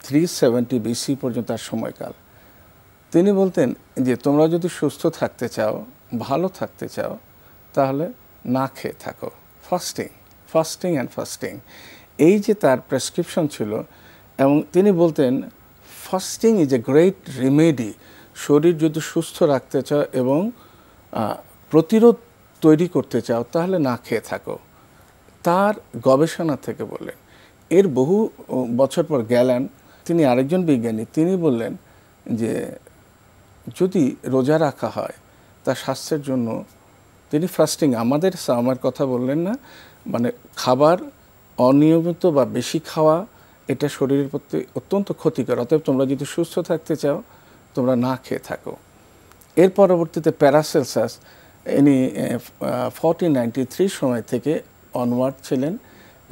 370 BC পর্যন্ত তার সময়কাল। তিনি বলতেন যে তোমরা যদি সুস্থ থাকতে চাও, ভালো থাকতে চাও, তাহলে না খেয়ে থাকো, ফাস্টিং অ্যান্ড ফাস্টিং। এই যে তার প্রেসক্রিপশন ছিল, এবং তিনি বলতেন fasting is a great remedy. শরীর যদি সুস্থ রাখতে চাও এবং প্রতিরোধ তৈরি করতে চাও তাহলে না খেয়ে থাকো। তার গবেষণা থেকে বললেন। এর বহু বছর পর গ্যালেন, তিনি আরেকজন বিজ্ঞানী, তিনি বললেন যে যদি রোজা রাখা হয় তা স্বাস্থ্যের জন্য, তিনি ফাস্টিং আমাদের আমার কথা বললেন না, মানে খাবার অনিয়মিত বা বেশি খাওয়া এটা শরীরের প্রতি অত্যন্ত ক্ষতিকর। অতএব তোমরা যদি সুস্থ থাকতে চাও তোমরা না খেয়ে থাকো। এর পরবর্তীতে প্যারাসেলসাস, ইনি 1493 সময় থেকে অনওয়ার্ড ছিলেন,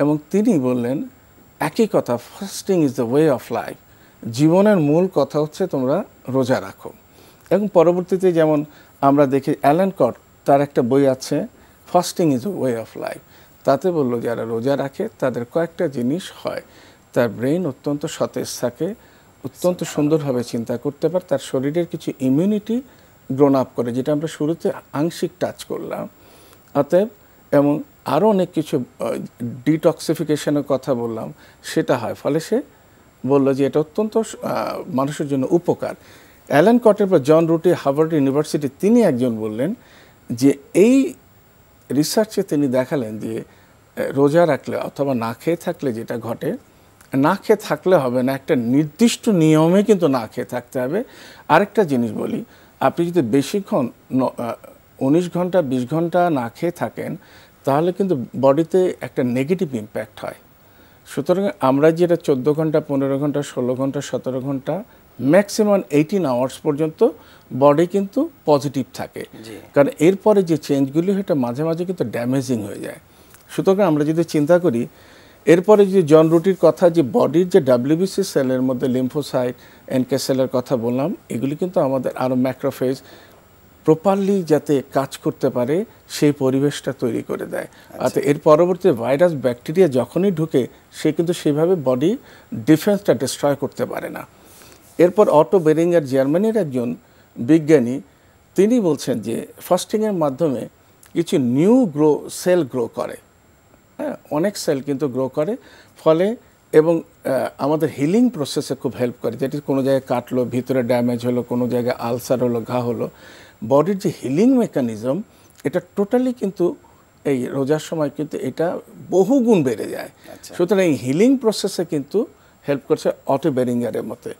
এবং তিনি বললেন একই কথা, fasting is the way of life. জীবনের মূল কথা হচ্ছে তোমরা রোজা রাখো। এবং পরবর্তীতে যেমন আমরা দেখি অ্যালান কট, তার একটা বই আছে fasting is the way of life. তাতে বললো যারা রোজা রাখে তাদের কয়েকটা জিনিস হয়, তার ব্রেন অত্যন্ত সতেজ থাকে, অত্যন্ত সুন্দরভাবে চিন্তা করতে পারে, তার শরীরের কিছু ইমিউনিটি গ্রোন আপ করে, যেটা আমরা শুরুতে আংশিক টাচ করলাম। অতএব এবং আরও অনেক কিছু ডিটক্সিফিকেশনের কথা বললাম, সেটা হয়। ফলে সে বলল যে এটা অত্যন্ত মানুষের জন্য উপকার। অ্যালান কটের পর জন রুটি, হার্ভার্ড ইউনিভার্সিটি, তিনি একজন বললেন যে এই রিসার্চে তিনি দেখালেন যে রোজা রাখলে অথবা না খেয়ে থাকলে যেটা ঘটে, না খেয়ে থাকলে হবে না, একটা নির্দিষ্ট নিয়মে কিন্তু না খেয়ে থাকতে হবে। আরেকটা জিনিস বলি, আপনি যদি বেশিক্ষণ 19 ঘন্টা 20 ঘন্টা না খেয়ে থাকেন তাহলে কিন্তু বডিতে একটা নেগেটিভ ইম্প্যাক্ট হয়। সুতরাং আমরা যেটা 14 ঘন্টা 15 ঘন্টা 16 ঘন্টা 17 ঘন্টা ম্যাক্সিমাম 18 আওয়ার্স পর্যন্ত বডি কিন্তু পজিটিভ থাকে, কারণ এরপরে যে চেঞ্জগুলি এটা মাঝে মাঝে কিন্তু ড্যামেজিং হয়ে যায়। সুতরাং আমরা যদি চিন্তা করি, এরপরে যদি জন রুটির কথা, যে বডির যে WBC সেলের মধ্যে লিম্ফোসাইট, এনকে সেলের কথা বললাম, এগুলি কিন্তু আমাদের আরও ম্যাক্রোফেজ প্রপারলি যাতে কাজ করতে পারে সেই পরিবেশটা তৈরি করে দেয়। অর্থাৎ এর পরবর্তী ভাইরাস ব্যাকটেরিয়া যখনই ঢুকে সে কিন্তু সেভাবে বডি ডিফেন্সটা ডিস্ট্রয় করতে পারে না। এরপর অটো বেরিঙ্গার, জার্মানির একজন বিজ্ঞানী, তিনি বলছেন যে ফাস্টিংয়ের মাধ্যমে কিছু নিউ সেল গ্রো করে, হ্যাঁ, অনেক সেল কিন্তু গ্রো করে, ফলে এবং আমাদের হিলিং প্রসেসে খুব হেল্প করে। যেটি কোনো জায়গায় কাটলো, ভিতরে ড্যামেজ হলো, কোনো জায়গায় আলসার হলো, ঘা হলো, বডির যে হিলিং মেকানিজম এটা টোটালি কিন্তু এই রোজার সময় কিন্তু এটা বহুগুণ বেড়ে যায়। সুতরাং এই হিলিং প্রসেসে কিন্তু হেল্প করছে অটো বেরিঙ্গারের মতে।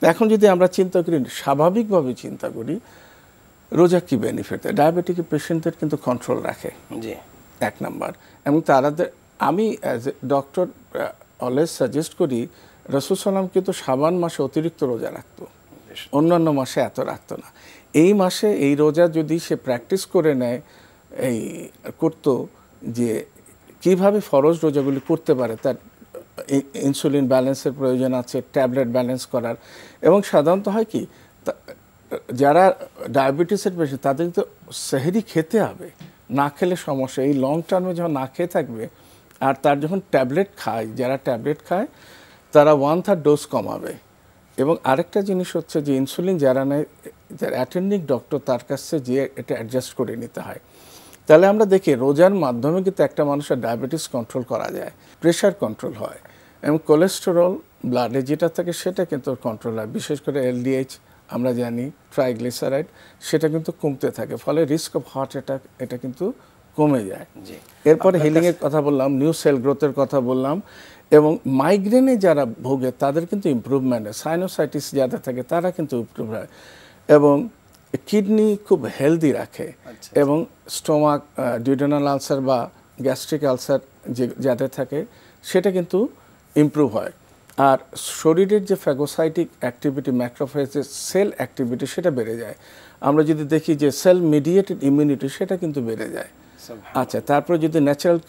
এখন যদি আমরা চিন্তা করি, স্বাভাবিকভাবে চিন্তা করি, রোজা কী বেনিফিট দেয়? ডায়াবেটিক পেশেন্টদের কিন্তু কন্ট্রোল রাখে, জি, 1 নাম্বার। এবং তারাদের, আমি as a doctor always suggest করি, রাসূল সাল্লাম কিন্তু শাবান মাসে অতিরিক্ত রোজা রাখতো, অন্যান্য মাসে এত রাখতো না। এই মাসে এই রোজা যদি সে প্র্যাকটিস করে নেয়, এই করতো যে কিভাবে ফরজ রোজাগুলি করতে পারে, তার ইনসুলিন ব্যালেন্সের প্রয়োজন আছে, ট্যাবলেট ব্যালেন্স করার, এবং সাধারণত হয় কি, যারা ডায়াবেটিসের পেশেন্ট তাদের তো সেহরি খেতে হবে, না খেলে সমস্যা। এই লং টার্মে যখন না খেয়ে থাকবে আর তার যখন ট্যাবলেট খায়, যারা ট্যাবলেট খায় তারা 1/3 ডোজ কমাবে। এবং আরেকটা জিনিস হচ্ছে যে ইনসুলিন যারা নেয়, যার অ্যাটেন্ডিং ডক্টর, তার কাছে যে এটা অ্যাডজাস্ট করে নিতে হয়। তাহলে আমরা দেখি রোজার মাধ্যমে কিন্তু একটা মানুষের ডায়াবেটিস কন্ট্রোল করা যায়, প্রেশার কন্ট্রোল হয়, এবং কোলেস্টেরল ব্লাডে যেটা থাকে সেটা কিন্তু কন্ট্রোল হয়, বিশেষ করে এলডিএইচ আমরা জানি, ট্রাইগ্লিসারাইড, সেটা কিন্তু কমতে থাকে, ফলে রিস্ক অফ হার্ট অ্যাটাক এটা কিন্তু কমে যায়। এরপরে হিলিংয়ের কথা বললাম, নিউ সেল গ্রোথের কথা বললাম, এবং মাইগ্রেনে যারা ভোগে তাদের কিন্তু ইমপ্রুভমেন্ট হয়, সাইনোসাইটিস যাদের থাকে তারা কিন্তু ইমপ্রুভ হয়, এবং কিডনি খুব হেলদি রাখে, এবং স্টোমাক, ডিউডেনাল আলসার বা গ্যাস্ট্রিক আলসার যে যাদের থাকে সেটা কিন্তু ইমপ্রুভ হয়। আর শরীরের যে ফ্যাগোসাইটিক অ্যাক্টিভিটি, ম্যাক্রোফেজের সেল অ্যাক্টিভিটি সেটা বেড়ে যায়। আমরা যদি দেখি যে সেল মিডিয়েটেড ইমিউনিটি সেটা কিন্তু বেড়ে যায়। আচ্ছা, তারপরে যদি ন্যাচারাল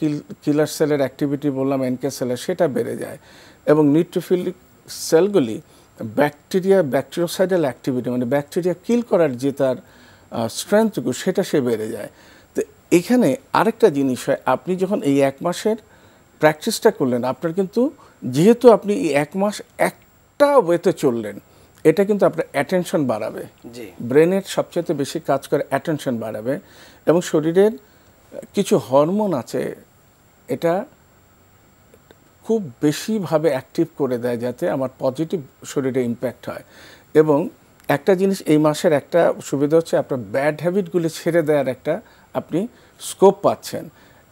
কিলার সেলের অ্যাক্টিভিটি বললাম, এনকে সেলের, সেটা বেড়ে যায়, এবং নিউট্রোফিলিক সেলগুলি ব্যাকটেরিওসাইডাল অ্যাক্টিভিটি মানে ব্যাকটেরিয়া কিল করার যে তার স্ট্রেংথটুকু সেটা সে বেড়ে যায়। তো এখানে আরেকটা জিনিস হয়, আপনি যখন এই 1 মাসের প্র্যাকটিসটা করলেন, আপনার কিন্তু যেহেতু আপনি এই 1 মাস একটা ওয়েতে চললেন, এটা কিন্তু আপনার অ্যাটেনশন বাড়াবে, ব্রেনের সবচেয়ে বেশি কাজ করে অ্যাটেনশন বাড়াবে, এবং শরীরের কিছু হরমোন আছে এটা খুব বেশিভাবে অ্যাক্টিভ করে দেয় যাতে আমার পজিটিভ শরীরে ইম্প্যাক্ট হয়। এবং একটা জিনিস এই মাসের একটা সুবিধা হচ্ছে আপনার ব্যাড হ্যাবিটগুলি ছেড়ে দেওয়ার একটা আপনি স্কোপ পাচ্ছেন।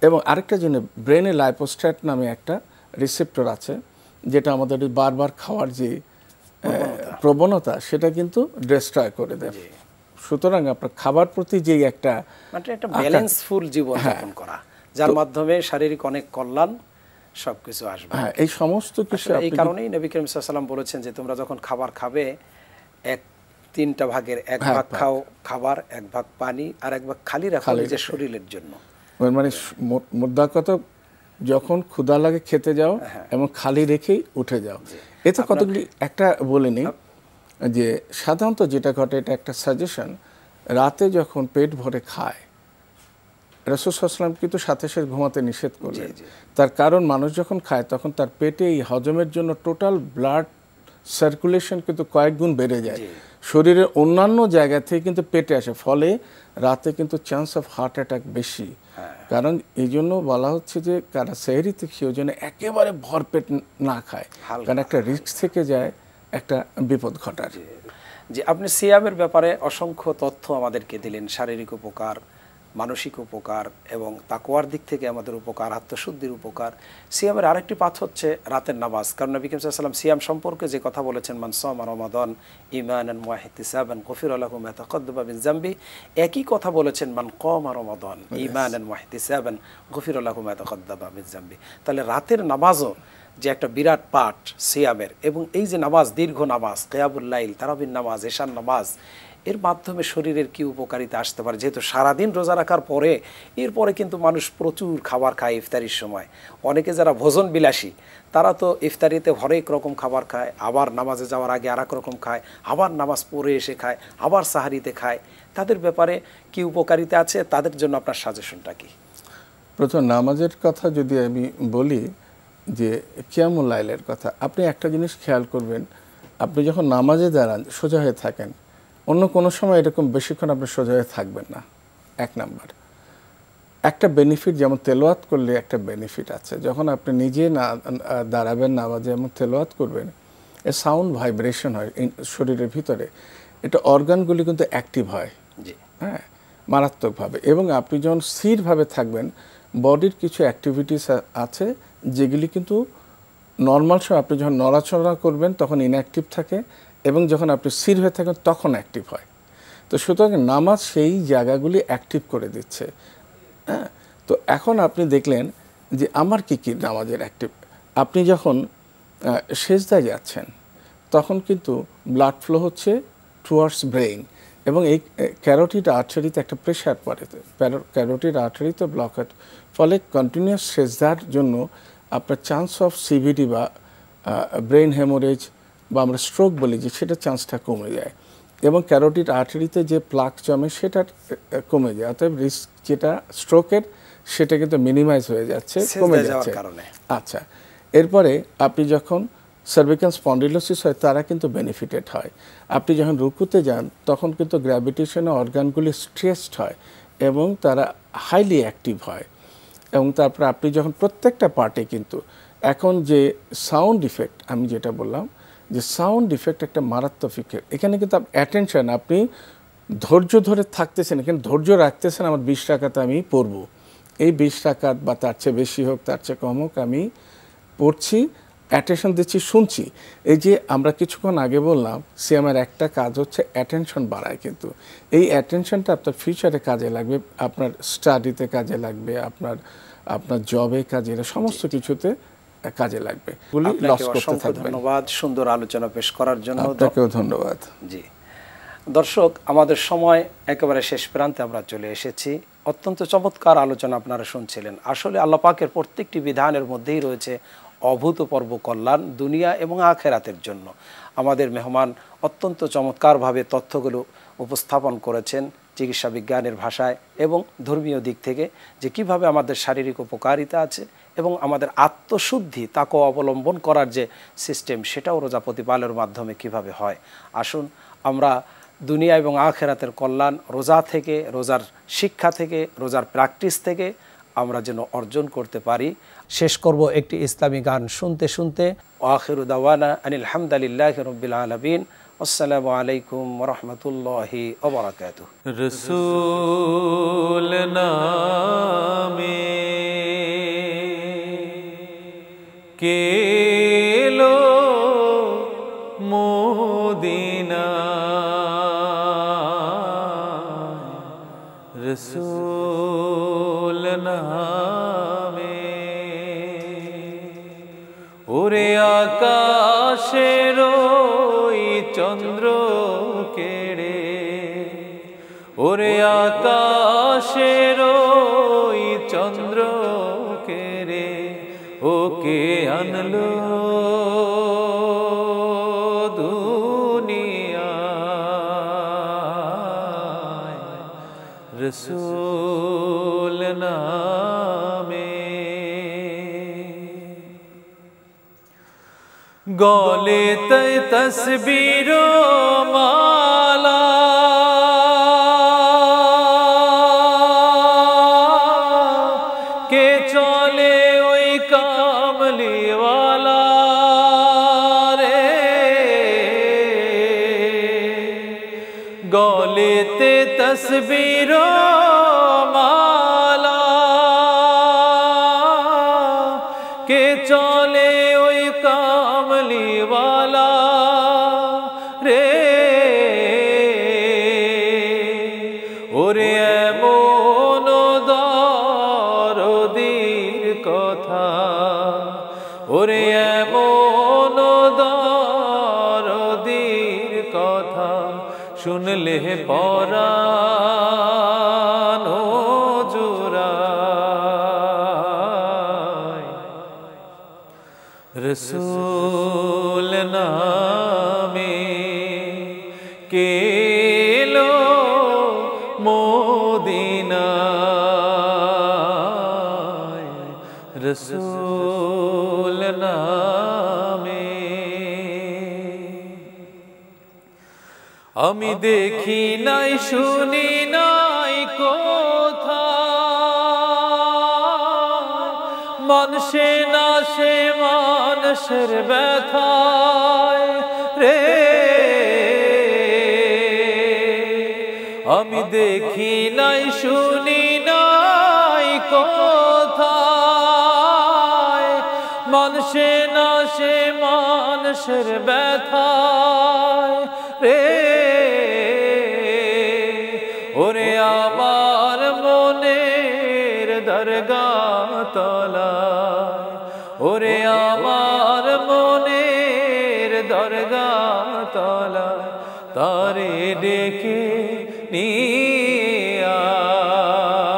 এবং আরেকটা জিনিস, ব্রেনে লাইপোস্ট্যাট নামে একটা রিসেপ্টর আছে যেটা আমাদের বারবার খাওয়ার যে প্রবণতা সেটা কিন্তু ডিস্ট্রয় করে দেয়। সুতরাং আপনার খাবার প্রতি যেই একটা ব্যালেন্সফুল জীবন যাপন করা, যার মাধ্যমে শারীরিক অনেক কল্যাণ সবকিছু আসবে। হ্যাঁ, এই সমস্ত কিছু এই কারণেই নবী করিম সাল্লাল্লাহু আলাইহি ওয়াসাল্লাম বলেছেন যে তোমরা যখন খাবার খাবে 3টা ভাগের 1 ভাগ খাও খাবার, 1 ভাগ পানি, আর 1 ভাগ খালি রাখো নিজের শরীরের জন্য। মানে মোদ্দা কথা, যখন ক্ষুধা লাগে খেতে যাও এবং খালি রেখেই উঠে যাও। এতে কতগুলি একটা বলে নিই যে সাধারণত যেটা ঘটে, এটা একটা সাজেশন, রাতে যখন পেট ভরে খায়, রাসূল সাল্লাল্লাহু আলাইহি ওয়াসাল্লাম কিন্তু সাথে সাথে ঘুমাতে নিষেধ করলেন। তার কারণ মানুষ যখন খায় তখন তার পেটে এই হজমের জন্য টোটাল ব্লাড সার্কুলেশন কিন্তু কয়েক গুণ বেড়ে যায়, শরীরের অন্যান্য জায়গা থেকে কিন্তু পেটে আসে, ফলে রাতে কিন্তু চান্স অফ হার্ট অ্যাটাক বেশি। কারণ এই জন্য বলা হচ্ছে যে কারা সেহরিতে খেয়ে যেন একেবারে ভরপেট না খায়, কারণ একটা রিস্ক থেকে যায় একটা বিপদ ঘটার। যে আপনি সিয়ামের ব্যাপারে অসংখ্য তথ্য আমাদেরকে দিলেন, শারীরিক উপকার, মানসিক উপকার এবং তাকওয়ার দিক থেকে আমাদের উপকার, আত্মশুদ্ধির উপকার। সিয়ামের আরেকটি পাঠ হচ্ছে রাতের নামাজ, কারণ নবী করিম সাল্লাল্লাহু আলাইহি ওয়াসাল্লাম সিয়াম সম্পর্কে যে কথা বলেছেন, মান সামা রমাদান ঈমানান ওয়া ইহতিসাবান গুফিরা লাহু মা তাকাদ্দামা মিন যামবি, একই কথা বলেছেন মান কামা রমাদান ঈমানান ওয়া ইহতিসাবান গুফিরা লাহু মা তাকাদ্দামা মিন যামবি। তাহলে রাতের নামাজও যে একটা বিরাট পাঠ সিয়ামের, এবং এই যে নামাজ, দীর্ঘ নামাজ, কিয়ামুল লাইল, তারাবির নামাজ, এশার নামাজ, এর মাধ্যমে শরীরের কি উপকারিতা আসতে পারে। যেহেতু সারাদিন রোজা রাখার পরে এরপরে কিন্তু মানুষ প্রচুর খাবার খায় ইফতারির সময়, অনেকে যারা ভোজন বিলাসী তারা তো ইফতারিতে হরেক রকম খাবার খায়, আবার নামাজে যাওয়ার আগে আর এক রকম খায়, আবার নামাজ পড়ে এসে খায়, আবার সাহারিতে খায়, তাদের ব্যাপারে কি উপকারিতা আছে, তাদের জন্য আপনার সাজেশনটা কি? প্রথম নামাজের কথা যদি আমি বলি, যে কিয়ামুল লাইলের কথা, আপনি একটা জিনিস খেয়াল করবেন, আপনি যখন নামাজে দাঁড়ান সোজা হয়ে থাকেন, অন্য কোনো সময় এরকম বেশিক্ষণ আপনি সোজা হয়ে থাকবেন না। 1 নাম্বার। একটা বেনিফিট, যেমন তেলাওয়াত করলে একটা বেনিফিট আছে, যখন আপনি নিজে না দাঁড়াবেন নামাজে এবং তেলাওয়াত করবেন, এ সাউন্ড ভাইব্রেশন হয় শরীরের ভিতরে, এটা অর্গানগুলি কিন্তু অ্যাক্টিভ হয়, হ্যাঁ, মারাত্মকভাবে। এবং আপনি যখন স্থিরভাবে থাকবেন, বডির কিছু অ্যাক্টিভিটিস আছে যেগুলি কিন্তু নর্মাল সময় আপনি যখন নড়াচড়া করবেন তখন ইনঅ্যাক্টিভ থাকে, এবং যখন আপনি স্থির হয়ে থাকেন তখন অ্যাক্টিভ হয়। তো সুতরাং নামাজ সেই জায়গাগুলি অ্যাক্টিভ করে দিচ্ছে। হ্যাঁ, তো এখন আপনি দেখলেন যে আমার কি কি নামাজের অ্যাক্টিভ, আপনি যখন সেজদায় যাচ্ছেন তখন কিন্তু ব্লাড ফ্লো হচ্ছে টুয়ার্ডস ব্রেইন, এবং এই ক্যারোটিড আর্টারিতে একটা প্রেশার পড়ে, ক্যারোটিড আর্টারিতে ব্লক হয়, ফলে কন্টিনিউয়াস সেজদার জন্য আপনার চান্স অফ সিভিডি বা ব্রেইন হেমোরেজ বা আমরা স্ট্রোক বলি যে সেটা চান্সটা কমে যায়, এবং ক্যারোটিড আর্টারিতে যে প্লাক জমে সেটা কমে যায়, অতএব রিস্ক যেটা স্ট্রোকের সেটা কিন্তু মিনিমাইজ হয়ে যাচ্ছে, কমে যাচ্ছে। আচ্ছা, এরপরে আপনি যখন সার্ভিক্যাল স্পন্ডিলোসিস হয় তারা কিন্তু বেনিফিটেড হয়। আপনি যখন রুকুতে যান তখন কিন্তু গ্র্যাভিটেশনে অর্গানগুলি স্ট্রেসড হয় এবং তারা হাইলি অ্যাক্টিভ হয়। এবং তারপরে আপনি যখন প্রত্যেকটা পার্টে কিন্তু এখন যে সাউন্ড ইফেক্ট, আমি যেটা বললাম যে সাউন্ড ইফেক্ট একটা মারাত্মক ইফেক্ট, এখানে কিন্তু অ্যাটেনশন, আপনি ধৈর্য ধরে থাকতেছেন, এখানে ধৈর্য রাখতেছেন, আমার 20 টাকাতে আমি পড়ব, এই 20 টাকা বা তার চেয়ে বেশি হোক তার চেয়ে কম হোক আমি পড়ছি, অ্যাটেনশন দিচ্ছি, শুনছি। এই যে আমরা কিছুক্ষণ আগে বললাম সিএমের একটা কাজ হচ্ছে অ্যাটেনশন বাড়ায়, কিন্তু এই অ্যাটেনশনটা আপনার ফিউচারে কাজে লাগবে, আপনার স্টাডিতে কাজে লাগবে, আপনার জবে কাজে, সমস্ত কিছুতে কাজে লাগবে। লস করতে থাকবেন। ধন্যবাদ সুন্দর আলোচনা পেশ করার জন্য। আপনাকেও ধন্যবাদ। জি দর্শক, আমাদের সময় একেবারে শেষ প্রান্তে আমরা চলে এসেছি। অত্যন্ত চমৎকার আলোচনা আপনারা শুনছিলেন। আসলে আল্লাহ পাকের প্রত্যেকটি বিধানের মধ্যেই রয়েছে অভূতপূর্ব কল্যাণ দুনিয়া এবং আখেরাতের জন্য। আমাদের মেহমান অত্যন্ত চমৎকারভাবে তথ্যগুলো উপস্থাপন করেছেন চিকিৎসা বিজ্ঞানের ভাষায় এবং ধর্মীয় দিক থেকে, যে কিভাবে আমাদের শারীরিক উপকারিতা আছে এবং আমাদের আত্মশুদ্ধি তাকে অবলম্বন করার যে সিস্টেম, সেটাও রোজা প্রতিপালনের মাধ্যমে কিভাবে হয়। আসুন আমরা দুনিয়া এবং আখেরাতের কল্যাণ রোজা থেকে, রোজার শিক্ষা থেকে, রোজার প্র্যাকটিস থেকে আমরা যেন অর্জন করতে পারি। শেষ করব একটি ইসলামী গান শুনতে শুনতে। আখিরু দাওয়ানা আনিল হামদুলিল্লাহি রাব্বিল আলামিন। আসসালামু আলাইকুম ওয়া রাহমাতুল্লাহি ওয়া বারাকাতুহু। রসূল নামে কেলো মদিনা, রসূল নামে ওরে আকাশের ওই চন্দ্র কেড়ে, ওরে আকাশের ওই চন্দ্র কেড়ে, ওকে আনলো দুনিয়ায়, রসূল নামে। গলে তসবির মালা, কে চলে ওই কামলিওয়ালা রে, গলেতে তসবির মালা, কে চলে ওই কামলিওয়ালা রে, ওরে এমন দরদির কথা, ওরে এমন দরদির কথা, শুনলে পরাণ জুড়ায়, রসূল নামে কেলো মদিনায়, রসূল নামে। আমি দেখি নাই শুনি নাই কোথায়, মানুষে না সে মানুষের ব্যথায় রে, আমি দেখি নাই শুনি নাই কোথায়, মানুষে না সে মানুষের ব্যথায় রে, ওরে আমার মনের দরগাহ তলায়, ওরে আমার মনের দরগাহ তলায়, তারে ডেকে নিয়ে আয়,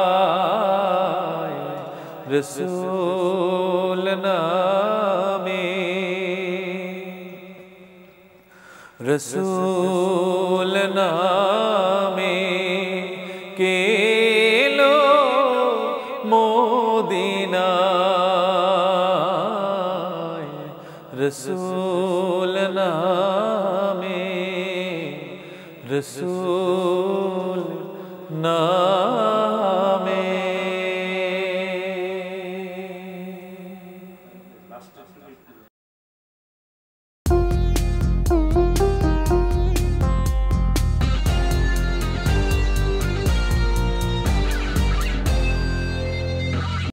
রসূল নামে, রসূল নামে কেলো মদিনায়, রসূল নামে, রসূল নামে।